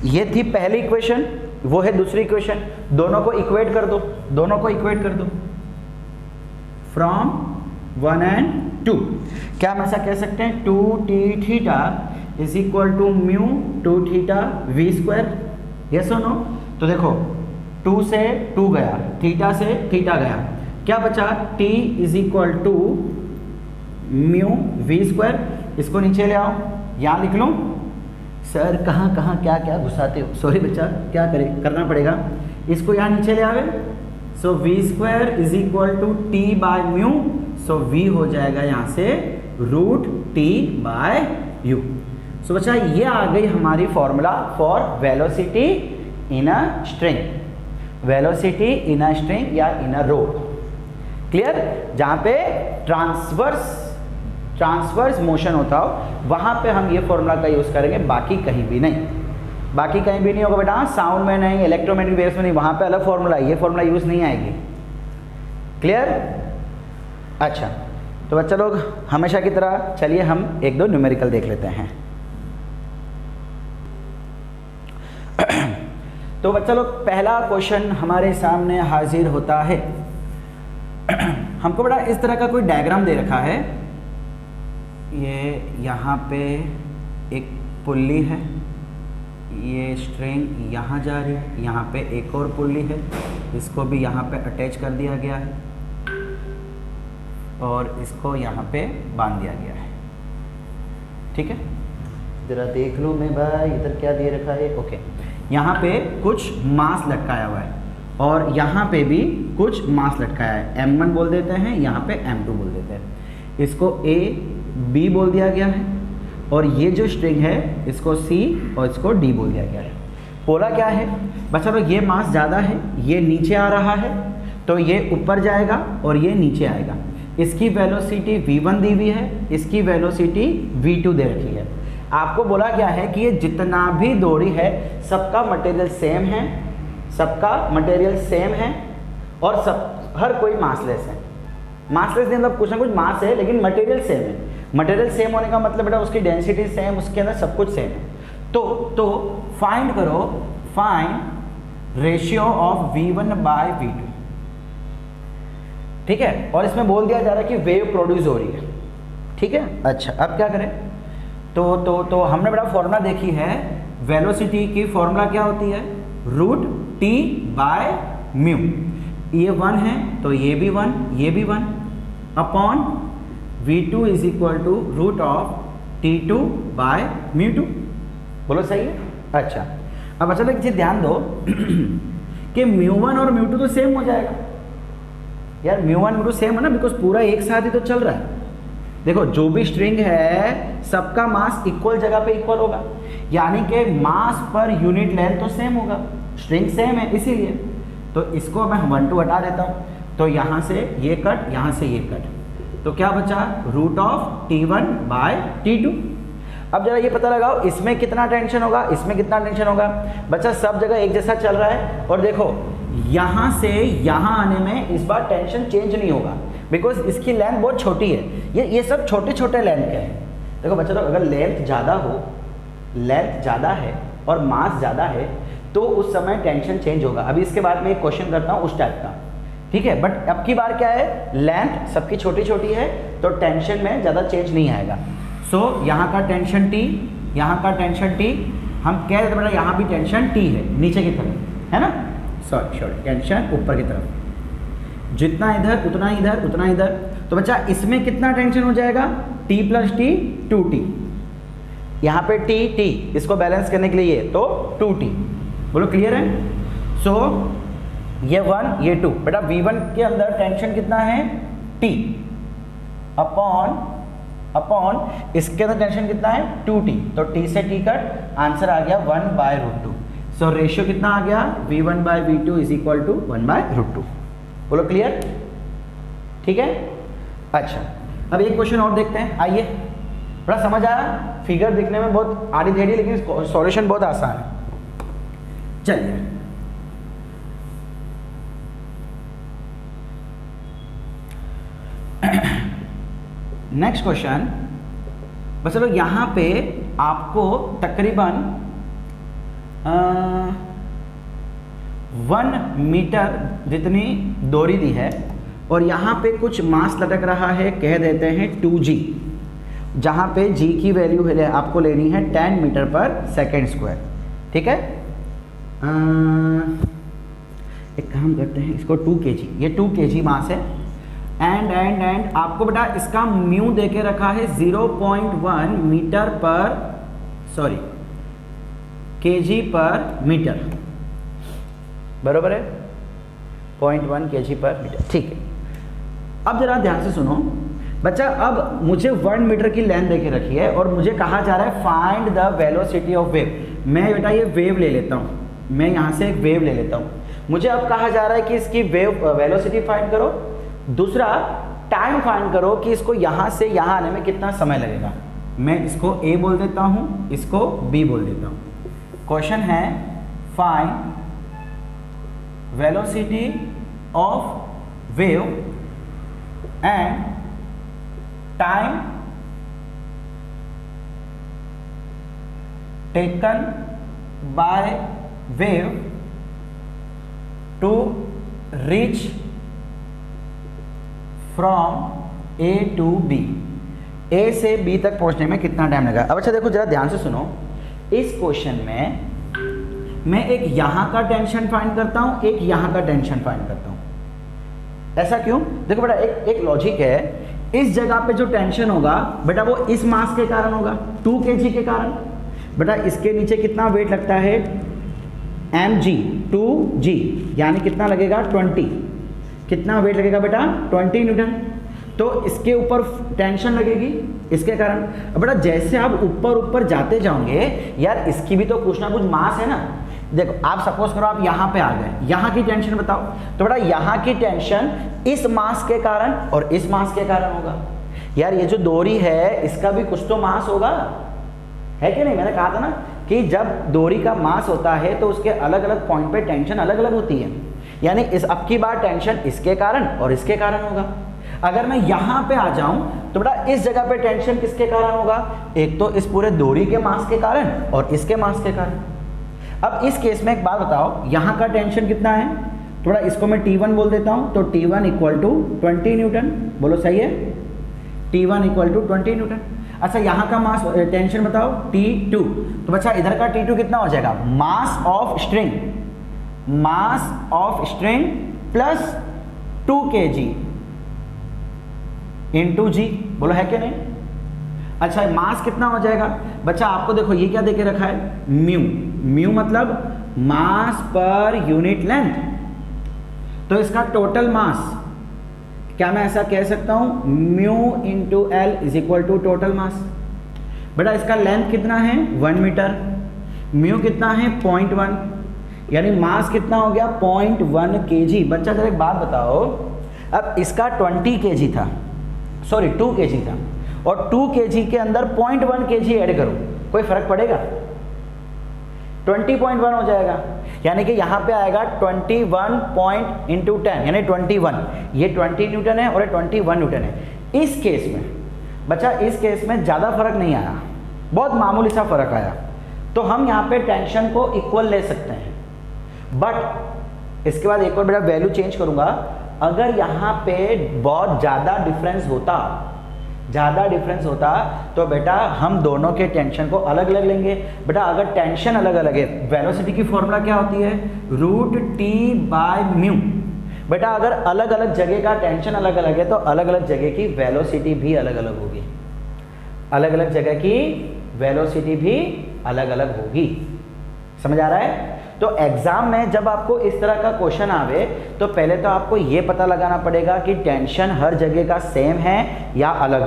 ये थी पहली इक्वेशन, वो है दूसरी इक्वेशन। दोनों को इक्वेट कर दो, दोनों को इक्वेट कर दो फ्रॉम 1 and 2। क्या हम ऐसा कह सकते हैं? 2t theta is equal to mu 2 theta V square, yes और नो? तो देखो 2 से 2 गया, थीटा से थीटा गया, क्या बचा? t is equal to mu V square. इसको नीचे ले आओ, यहाँ लिख लूँ? सर कहाँ कहाँ क्या क्या घुसाते हो? सॉरी बच्चा, क्या करना पड़ेगा? इसको यहाँ नीचे ले आवे। So V square is equal to T by mu. So V हो जाएगा यहाँ से root T by U. So बच्चा ये आ गई हमारी formula for velocity in a string, velocity in a string या इन अ रोप। क्लियर? जहाँ पे ट्रांसवर्स मोशन होता हो वहाँ पे हम ये फॉर्मूला का यूज़ करेंगे, बाकी कहीं भी नहीं। बाकी कहीं भी नहीं होगा बेटा, साउंड में नहीं, इलेक्ट्रोमैग्नेटिक वेव्स में नहीं, वहाँ पे अलग फॉर्मूला है, ये फॉर्मूला यूज़ नहीं आएगी। क्लियर? अच्छा, तो बच्चा लोग हमेशा की तरह चलिए हम 1-2 न्यूमेरिकल देख लेते हैं। तो बच्चा लोग पहला क्वेश्चन हमारे सामने हाजिर होता है। हमको बड़ा इस तरह का कोई डायग्राम दे रखा है, ये यहाँ पे एक पुल्ली है, ये स्ट्रिंग यहाँ जा रही है, यहाँ पे एक और पुल्ली है, इसको भी यहाँ पे अटैच कर दिया गया है और इसको यहाँ पे बांध दिया गया है। ठीक है, जरा देख लो मैं भाई इधर क्या दे रखा है। ओके, यहाँ पे कुछ मास लटकाया हुआ है और यहाँ पे भी कुछ मास लटकाया है, M1 बोल देते हैं, यहाँ पे M2 बोल देते हैं। इसको A B बोल दिया गया है और ये जो स्ट्रिंग है इसको C और इसको D बोल दिया गया है। बोला क्या है बच्चा लोग, ये मास ज़्यादा है, ये नीचे आ रहा है तो ये ऊपर जाएगा और ये नीचे आएगा। इसकी वेलोसिटी v1 दी हुई है, इसकी वेलोसिटी v2 दे रखी है। आपको बोला गया है कि ये जितना भी दूरी है सबका मटेरियल सेम है, सबका मटेरियल सेम है और सब हर कोई मासलेस है। मासलेस नहीं मतलब कुछ ना कुछ मास है लेकिन मटेरियल सेम है। मटेरियल सेम होने का मतलब बेटा उसकी डेंसिटी सेम, उसके अंदर सब कुछ सेम है। तो फाइंड करो, find ratio of v1 by v2। ठीक है, और इसमें बोल दिया जा रहा है कि वेव प्रोड्यूस हो रही है। ठीक है, अच्छा अब क्या करें? तो हमने बड़ा फॉर्मूला देखी है वेलोसिटी की फॉर्मूला क्या होती है, रूट टी बाय म्यू। ये 1 है तो ये भी 1, ये भी 1 upon v2 is equal to root of t2 by mu two. बोलो सही है। अच्छा, अब अच्छा एक चीज ध्यान दो कि म्यू1 और म्यू2 तो सेम हो जाएगा यार, म्यू1 म्यू2 सेम है ना, बिकॉज पूरा एक साथ ही तो चल रहा है। देखो जो भी स्ट्रिंग है सबका मास इक्वल जगह पे इक्वल होगा, यानी कि मास पर यूनिट लेंथ तो सेम होगा, स्ट्रिंग सेम है इसीलिए। तो इसको मैं 1 2 हटा देता हूँ, तो यहाँ से ये कट, यहाँ से ये कट, तो क्या बचा, root of t1 bye t2। अब जरा ये पता लगाओ इसमें कितना टेंशन होगा, इसमें कितना टेंशन होगा। बच्चा सब जगह एक जैसा चल रहा है, और देखो यहाँ से यहाँ आने में इस बार टेंशन चेंज नहीं होगा, बिकॉज इसकी लेंथ बहुत छोटी है। ये सब छोटे छोटे लेंथ के हैं। देखो बच्चा, तो अगर लेंथ ज़्यादा हो, लेंथ ज़्यादा है और मास ज़्यादा है तो उस समय टेंशन चेंज होगा। अभी इसके बाद में एक क्वेश्चन करता हूँ उस टाइप का, ठीक है। बट अब की बार क्या है, लेंथ सबकी छोटी छोटी है तो टेंशन में ज़्यादा चेंज नहीं आएगा। सो यहाँ का टेंशन T, यहाँ का टेंशन T, हम कह देते बेटा यहाँ भी टेंशन T है नीचे की तरफ, है ना, सॉरी टेंशन ऊपर की तरफ, जितना इधर उतना इधर उतना इधर। तो बच्चा इसमें कितना टेंशन हो जाएगा, T प्लस T 2T, यहाँ पे T, इसको बैलेंस करने के लिए तो 2T। बोलो क्लियर है। सो ये 1 ये 2, बेटा V1 के अंदर टेंशन कितना है, T अपॉन इसके अंदर टेंशन कितना है 2T, तो T से T कट, आंसर आ गया 1 बाय रूट 2। सो रेशियो कितना आ गया, V1 by V2 is equal to 1 by root 2। बोलो क्लियर, ठीक है। अच्छा, अब एक क्वेश्चन और देखते हैं, आइए। बड़ा समझ आया, फिगर दिखने में बहुत आड़ी टेढ़ी लेकिन सॉल्यूशन बहुत आसान है। चलिए नेक्स्ट क्वेश्चन। बस चलो यहाँ पे आपको तकरीबन 1 मीटर जितनी दूरी दी है और यहाँ पे कुछ मास लटक रहा है, कह देते हैं 2g, जहाँ पे g की वैल्यू है आपको लेनी है 10 मीटर पर सेकेंड स्क्वायर, ठीक है। एक काम करते हैं, इसको 2 kg, ये 2 kg मास है। एंड आपको बेटा इसका म्यू दे के रखा है 0.1 मीटर पर, सॉरी kg पर मीटर, बरोबर है, 0.1 kg पर मीटर, ठीक है। अब जरा ध्यान से सुनो बच्चा, अब मुझे 1 मीटर की लेंथ दे के रखी है और मुझे कहा जा रहा है find the velocity of wave. मैं बेटा ये वेव ले लेता हूँ, मैं यहाँ से एक वेव ले लेता हूँ। मुझे अब कहा जा रहा है कि इसकी वेलोसिटी फाइंड करो, दूसरा टाइम फाइंड करो कि इसको यहाँ से यहाँ आने में कितना समय लगेगा। मैं इसको A बोल देता हूँ, इसको B बोल देता हूँ। क्वेश्चन है find velocity of wave and time taken by wave to reach from A to B, A से B तक पहुंचने में कितना टाइम लगा। अब अच्छा देखो जरा ध्यान से सुनो, इस क्वेश्चन में मैं एक यहाँ का टेंशन फाइंड करता हूँ, एक यहाँ का टेंशन फाइंड करता हूँ। ऐसा क्यों, देखो बेटा एक लॉजिक है, इस जगह पे जो टेंशन होगा बेटा वो इस मास के कारण होगा, 2 kg के कारण। बेटा इसके नीचे कितना वेट लगता है, mg 2g, यानी कितना लगेगा 20, कितना वेट लगेगा बेटा 20 न्यूटन। तो इसके ऊपर टेंशन लगेगी इसके कारण। अब बेटा जैसे आप ऊपर जाते जाओगे यार, इसकी भी तो कुछ ना कुछ मास है ना। देखो आप सपोज करो आप यहाँ पे आ गए, यहाँ की टेंशन बताओ, तो बेटा यहाँ की टेंशन इस मास के कारण और इस मास के कारण होगा। यार ये जो डोरी है इसका भी कुछ तो मास होगा, है कि नहीं। मैंने कहा था ना कि जब डोरी का मास होता है तो उसके अलग अलग पॉइंट पे टेंशन अलग अलग होती है, यानी इस अब की बार टेंशन इसके कारण और इसके कारण होगा। अगर मैं यहाँ पे आ जाऊं तो बेटा इस जगह पे टेंशन किसके कारण होगा, एक तो इस पूरे डोरी के मास के कारण और इसके मास के कारण। अब इस केस में एक बात बताओ, यहाँ का टेंशन कितना है, थोड़ा इसको मैं T1 बोल देता हूँ, तो T1 इक्वल टू 20 न्यूटन। बोलो सही है, T1 इक्वल टू 20 न्यूटन। अच्छा यहाँ का मास टेंशन बताओ T2, तो बच्चा इधर का T2 कितना हो जाएगा, mass of string plus 2 kg into g, बोलो है क्या नहीं। अच्छा मास कितना हो जाएगा बच्चा, आपको देखो ये क्या देके रखा है, म्यू मतलब मास पर यूनिट लेंथ, तो इसका टोटल मास क्या मैं ऐसा कह सकता हूं, mu into L is equal to total mass. बेटा इसका लेंथ कितना है 1 मीटर, म्यू कितना है 0.1, यानी मास कितना हो गया 0.1 kg। बच्चा जरा एक बात बताओ, अब इसका 20 kg था, सॉरी 2 kg था, और 2 kg के अंदर 0.1 kg ऐड करो, कोई फर्क पड़ेगा, 20.1 हो जाएगा, यानी कि यहाँ पे आएगा 21 पॉइंट इंटू 10 यानी 21, ये 20 न्यूटन है और ये 21 न्यूटन है। इस केस में बच्चा, इस केस में ज़्यादा फर्क नहीं आया, बहुत मामूली सा फर्क आया, तो हम यहाँ पे टेंशन को इक्वल ले सकते हैं। बट इसके बाद एक और बेटा वैल्यू चेंज करूँगा, अगर यहाँ पे बहुत ज़्यादा डिफरेंस होता तो बेटा हम दोनों के टेंशन को अलग अलग लेंगे। बेटा अगर टेंशन अलग अलग है, वेलोसिटी की फॉर्मूला क्या होती है, √T/μ। बेटा अगर अलग अलग जगह का टेंशन अलग अलग है तो अलग अलग जगह की वेलोसिटी भी अलग अलग होगी, अलग अलग जगह की वेलोसिटी भी अलग अलग होगी। समझ आ रहा है? तो एग्जाम में जब आपको इस तरह का क्वेश्चन आवे तो पहले तो आपको ये पता लगाना पड़ेगा कि टेंशन हर जगह का सेम है या अलग।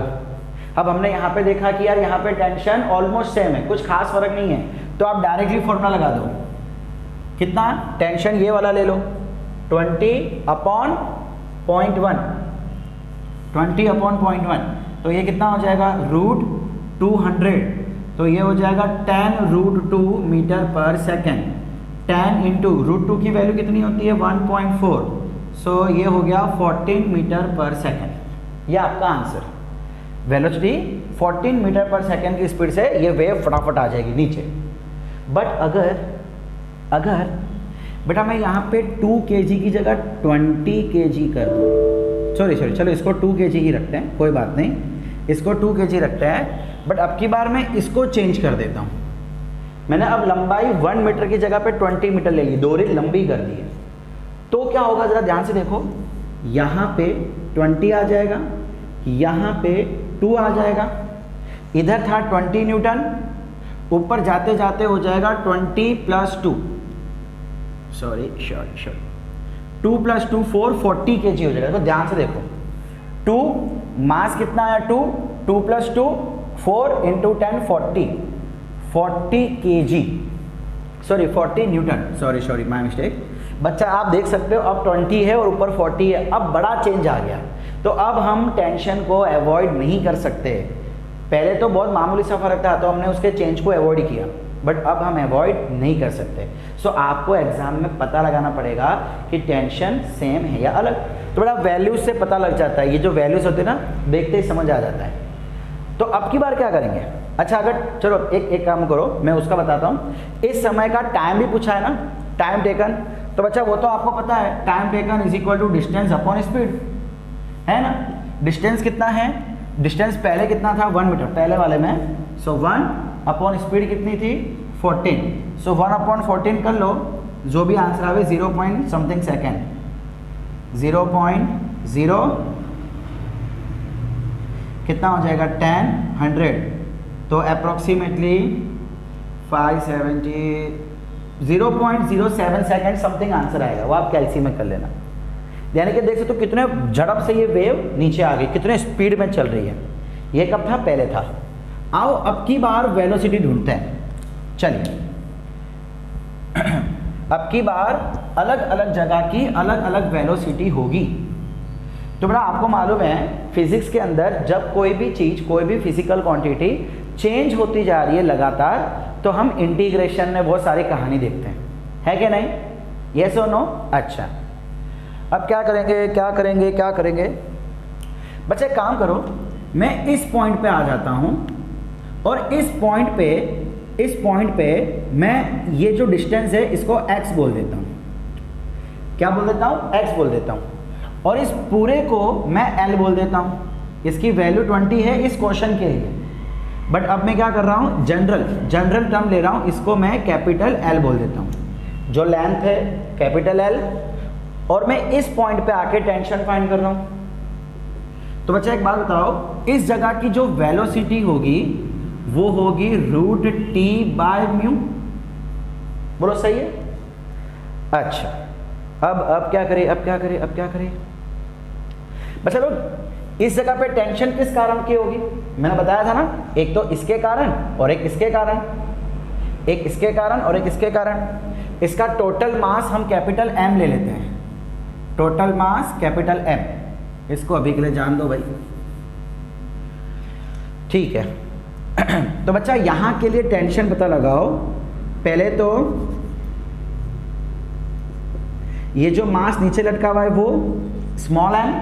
अब हमने यहाँ पे देखा कि यार यहाँ पे टेंशन ऑलमोस्ट सेम है, कुछ खास फर्क नहीं है, तो आप डायरेक्टली फॉर्मूला लगा दो, कितना टेंशन ये वाला ले लो 20/0.1, 20/0.1, तो ये कितना हो जाएगा √200, तो ये हो जाएगा 10√2 मीटर पर सेकेंड। 10 इंटू √2 की वैल्यू कितनी होती है 1.4, सो ये हो गया 14 मीटर पर सेकेंड। ये आपका आंसर, वेलोसिटी 14 मीटर पर सेकेंड की स्पीड से ये वेव फटाफट आ जाएगी नीचे। बट अगर बेटा मैं यहाँ पे 2 kg की जगह 20 kg कर दूँ, सॉरी चलो इसको 2 kg ही रखते हैं, कोई बात नहीं, इसको 2 kg रखते हैं। बट अब की बार मैं इसको चेंज कर देता हूँ, मैंने अब लंबाई 1 मीटर की जगह पे 20 मीटर ले ली, दोहरी लंबी कर दी है, तो क्या होगा जरा ध्यान से देखो, यहाँ पे 20 आ जाएगा, यहाँ पे 2 आ जाएगा, इधर था 20 न्यूटन, ऊपर जाते जाते हो जाएगा 20 + 2, सॉरी 2 + 2 4, 40 kg हो जाएगा। तो ध्यान से देखो, 2 मास कितना आया 2 + 2 4 × 10 40 kg, sorry 40 Newton, sorry my mistake. बच्चा आप देख सकते हो अब 20 है और ऊपर 40 है, अब बड़ा चेंज आ गया, तो अब हम टेंशन को अवॉइड नहीं कर सकते। पहले तो बहुत मामूली सा फर्क था तो हमने उसके चेंज को अवॉइड किया, बट अब हम अवॉइड नहीं कर सकते। सो आपको एग्जाम में पता लगाना पड़ेगा कि टेंशन सेम है या अलग। तो बड़ा वैल्यूज से पता लग जाता है, ये जो वैल्यूज होते हैं ना देखते ही समझ आ जाता है। तो अब की बार क्या करेंगे, अच्छा अगर चलो एक काम करो, मैं उसका बताता हूँ। इस समय का टाइम भी पूछा है ना, टाइम टेकन, तो बच्चा वो तो आपको पता है, time taken is equal to distance upon speed, है ना। डिस्टेंस कितना है, डिस्टेंस पहले कितना था 1 मीटर पहले वाले में, सो 1 अपॉन स्पीड कितनी थी 14, सो 1/14 कर लो, जो भी आंसर आवे 0 समथिंग सेकेंड, 0.0 कितना हो जाएगा 10 100, तो अप्रोक्सीमेटली 0.07 सेकेंड समथिंग आंसर आएगा, वो आप कैलसी में कर लेना। यानी कि देख सकते हो कितने झड़प से ये वेव नीचे आ गई, कितने स्पीड में चल रही है। ये कब था, पहले था। आओ अब की बार वेलोसिटी ढूंढते हैं, चलिए अब की बार अलग अलग जगह की अलग अलग वेलोसिटी होगी। तो बड़ा आपको मालूम है फिजिक्स के अंदर जब कोई भी चीज़, कोई भी फिजिकल क्वांटिटी चेंज होती जा रही है लगातार, तो हम इंटीग्रेशन में बहुत सारी कहानी देखते हैं, है कि नहीं, यस और नो। अच्छा अब क्या करेंगे बच्चे, काम करो, मैं इस पॉइंट पे आ जाता हूं और इस पॉइंट पे मैं ये जो डिस्टेंस है इसको x बोल देता हूं। क्या बोल देता हूं, x बोल देता हूं, और इस पूरे को मैं l बोल देता हूं। इसकी वैल्यू 20 है इस क्वेश्चन के लिए। बट अब मैं क्या कर रहा हूँ, जनरल टर्म ले रहा हूँ, इसको मैं कैपिटल एल बोल देता हूँ। जो लेंथ है कैपिटल एल, और मैं इस पॉइंट पे आके टेंशन फाइंड कर रहा हूँ। तो बच्चा एक बात बताओ, इस जगह की जो वेलोसिटी होगी वो होगी रूट टी बाय म्यू। बोलो सही है? अच्छा, अब क्या करें? बच्चा लोग इस जगह पे टेंशन किस कारण की होगी? मैंने बताया था ना, एक तो इसके कारण और एक इसके कारण, एक इसके कारण और एक इसके कारण। इसका टोटल मास हम कैपिटल एम ले लेते हैं, टोटल मास कैपिटल एम। इसको अभी के लिए जान दो भाई, ठीक है। तो बच्चा यहां के लिए टेंशन पता लगाओ। पहले तो ये जो मास नीचे लटका हुआ है वो स्मॉल एम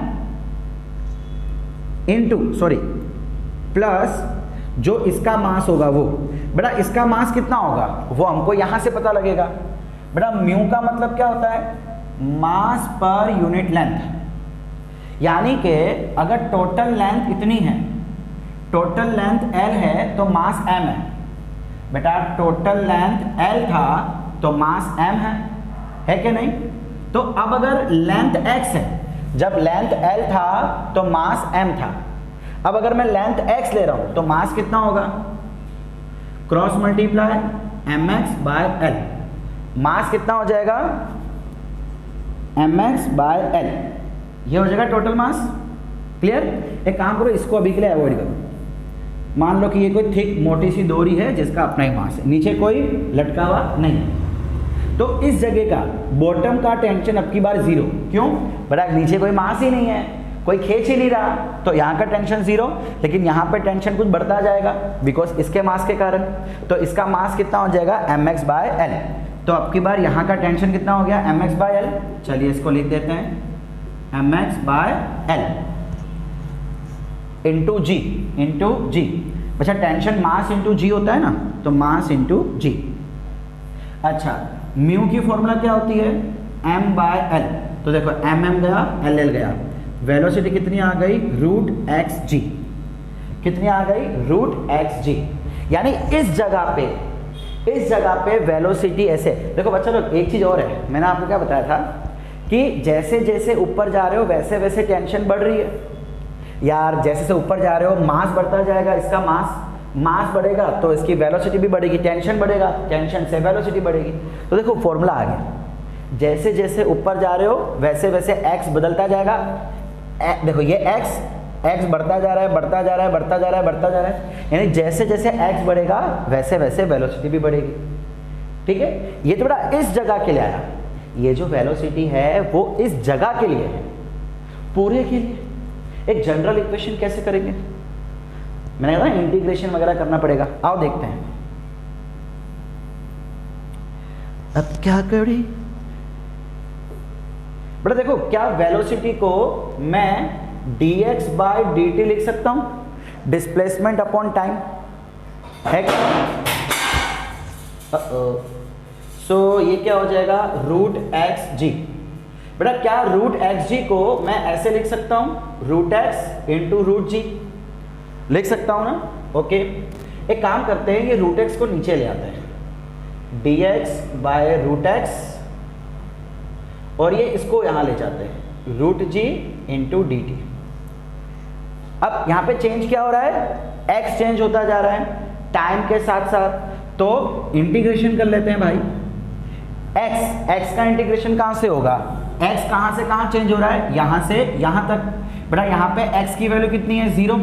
इनटू प्लस जो इसका मास होगा वो, बेटा इसका मास कितना होगा वो हमको यहां से पता लगेगा। बेटा म्यू का मतलब क्या होता है? मास पर यूनिट लेंथ। यानी कि अगर टोटल लेंथ इतनी है, टोटल लेंथ एल है तो मास एम है। बेटा टोटल लेंथ एल था तो मास एम है कि नहीं? तो अब अगर लेंथ एक्स है, जब लेंथ एल था तो मास एम था। अब अगर मैं लेंथ एक्स ले रहा हूं तो मास कितना होगा? Cross multiply m x by l, mass कितना हो जाएगा? एम एक्स बाय एल, ये हो जाएगा टोटल मास। क्लियर? एक काम करो, इसको अभी के लिए अवॉइड करो। मान लो कि ये कोई थिक मोटी सी डोरी है जिसका अपना ही मास है, नीचे कोई लटका हुआ नहीं है, तो इस जगह का बॉटम का टेंशन अब की बार जीरो। क्यों? बड़ा नीचे कोई मास ही नहीं है, कोई खींच ही नहीं रहा, तो यहाँ का टेंशन जीरो। लेकिन यहाँ पे टेंशन कुछ बढ़ता जाएगा बिकॉज इसके मास के कारण। तो इसका मास कितना हो जाएगा? M x by L. तो अब की बार यहाँ का टेंशन कितना हो गया? M x by l. चलिए इसको लिख देते हैं, m x by l into g. अच्छा, टेंशन मास इंटू जी होता है ना, तो मास इंटू जी। अच्छा, म्यू की फॉर्मूला क्या होती है? M by L. तो देखो एम गया, एल गया, वेलोसिटी कितनी आ गई? रूट एक्स जी। कितनी आ गई? रूट एक्स जी। यानी इस जगह पे वेलोसिटी ऐसे। देखो बच्चा लोग एक चीज और है, मैंने आपको क्या बताया था कि जैसे जैसे ऊपर जा रहे हो वैसे वैसे टेंशन बढ़ रही है यार। जैसे से ऊपर जा रहे हो मास बढ़ता जाएगा, इसका मास बढ़ेगा तो इसकी वेलोसिटी भी बढ़ेगी, टेंशन बढ़ेगा, टेंशन से वेलोसिटी बढ़ेगी। तो देखो फॉर्मूला आ गया, जैसे जैसे ऊपर जा रहे हो वैसे वैसे एक्स बदलता जाएगा। देखो ये एक्स बढ़ता जा रहा है, यानी जैसे जैसे एक्स बढ़ेगा वैसे वैसे वेलोसिटी भी बढ़ेगी। ठीक है, ये तो बेटा इस जगह के लिए आया। ये जो वेलोसिटी है वो इस जगह के लिए है, पूरे के लिए। एक जनरल इक्वेशन कैसे करेंगे? मैंने कहा इंटीग्रेशन वगैरह करना पड़ेगा। आओ देखते हैं अब क्या करें। बेटा देखो, क्या वेलोसिटी को मैं dx बाय dt लिख सकता हूं? डिस्प्लेसमेंट अपॉन टाइम है क्या? सो ये क्या हो जाएगा? रूट एक्स जी। बेटा क्या रूट एक्स जी को मैं ऐसे लिख सकता हूं? रूट एक्स इंटू रूट जी लिख सकता हूं ना? ओके, एक काम करते हैं, ये रूट एक्स को नीचे ले आते हैं, dx बाय रूट एक्स, और ये इसको यहां ले जाते हैं रूट जी इंटू डी टी। अब यहां पे चेंज क्या हो रहा है? x चेंज होता जा रहा है टाइम के साथ साथ, तो इंटीग्रेशन कर लेते हैं भाई। x का इंटीग्रेशन कहां से होगा? x कहां से कहां चेंज हो रहा है? यहां से यहां तक। बेटा यहां पे x की वैल्यू कितनी है? 0।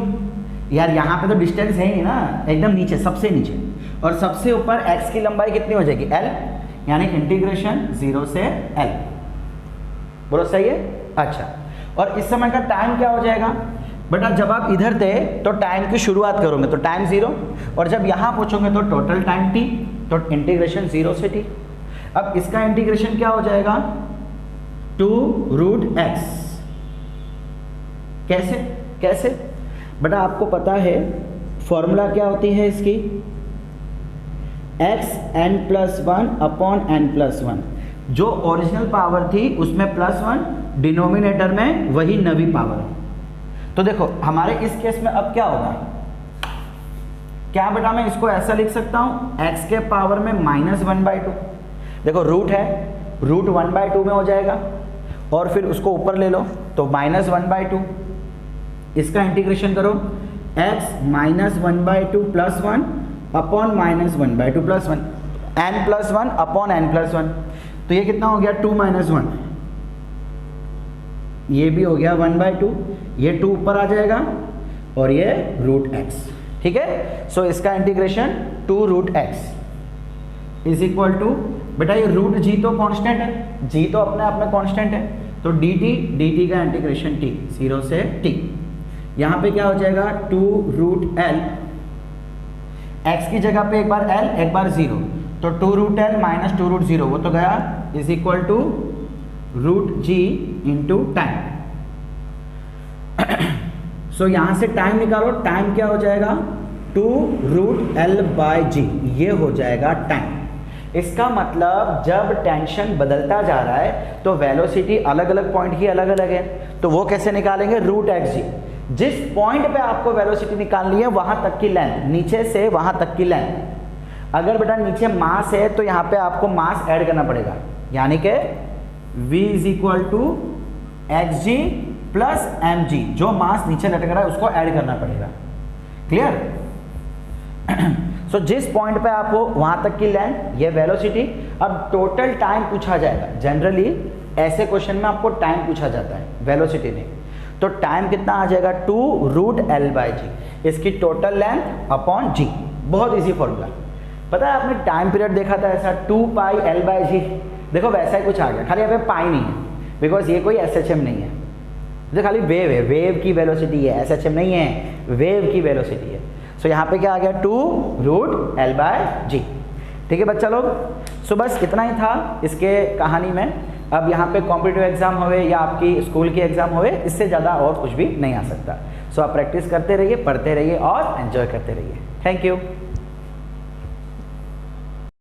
यार यहां पे तो डिस्टेंस है ही ना, एकदम नीचे, सबसे नीचे, और सबसे ऊपर x की लंबाई कितनी हो जाएगी? l, यानी इंटीग्रेशन 0 से l। बोलो सही है? अच्छा, और इस समय का टाइम क्या हो जाएगा? बेटा जब आप इधर थे तो टाइम की शुरुआत करोगे तो टाइम 0, और जब यहां पहुंचोगे तो टोटल टाइम t, तो इंटीग्रेशन 0 से t। अब इसका इंटीग्रेशन क्या हो जाएगा? 2 रूट एक्स। कैसे? बेटा आपको पता है फॉर्मूला क्या होती है इसकी? xn+1 upon n+1। जो ओरिजिनल पावर थी उसमें +1, डिनोमिनेटर में वही नवी पावर। तो देखो हमारे इस केस में अब क्या होगा? क्या बेटा मैं इसको ऐसा लिख सकता हूँ x के पावर में -1/2। देखो रूट है, रूट 1/2 में हो जाएगा और फिर उसको ऊपर ले लो तो -1/2। इसका इंटीग्रेशन करो x -1/2 + 1 upon -1/2 + 1 n+1 upon n+1। तो ये कितना हो गया 2 - 1, ये भी हो गया 1/2, ये 2 ऊपर आ जाएगा और ये √x। ठीक है, सो इसका integration 2√x is equal to, बेटा ये √g तो कांस्टेंट है, g तो अपने आप में कांस्टेंट है, तो dt का इंटीग्रेशन t 0 से t। यहाँ पे क्या हो जाएगा 2√l, x की जगह पे एक बार l एक बार 0, तो 2√l माइनस 2√0 वो तो गया, is equal to √g into time. So यहाँ से टाइम निकालो, टाइम क्या हो जाएगा 2√l/g, ये हो जाएगा टाइम। इसका मतलब जब टेंशन बदलता जा रहा है तो वेलोसिटी अलग अलग पॉइंट की अलग अलग है, तो वो कैसे निकालेंगे √xg। जिस पॉइंट पे आपको वेलोसिटी निकालनी है वहां तक की लेंथ, नीचे से वहां तक की लेंथ। अगर बेटा नीचे मास है तो यहाँ पे आपको मास ऐड करना पड़ेगा, यानी कि v = xg प्लस mg, जो मास नीचे लटक रहा है उसको ऐड करना पड़ेगा। क्लियर? सो जिस पॉइंट पे आपको वहां तक की लेंथ, ये वेलोसिटी। अब टोटल टाइम पूछा जाएगा, जनरली ऐसे क्वेश्चन में आपको टाइम पूछा जाता है, वेलोसिटी नहीं। तो टाइम कितना आ जाएगा 2√l/g, इसकी टोटल लेंथ अपॉन g। बहुत इजी फॉर्मूला, पता है आपने टाइम पीरियड देखा था ऐसा 2πl/g, देखो वैसा ही कुछ आ गया, खाली यहाँ पे पाई नहीं है बिकॉज ये कोई SHM नहीं है, जो खाली वेव है, वेव की वेलोसिटी है, SHM नहीं है, वेव की वेलोसिटी है। सो यहाँ पे क्या आ गया 2√l/g। ठीक है बच्चा लोग, सो बस इतना ही था इसके कहानी में। अब यहाँ पे कॉम्पिटिटिव एग्जाम होवे या आपकी स्कूल की एग्जाम होवे, इससे ज़्यादा और कुछ भी नहीं आ सकता। सो आप प्रैक्टिस करते रहिए, पढ़ते रहिए और एंजॉय करते रहिए। Thank you.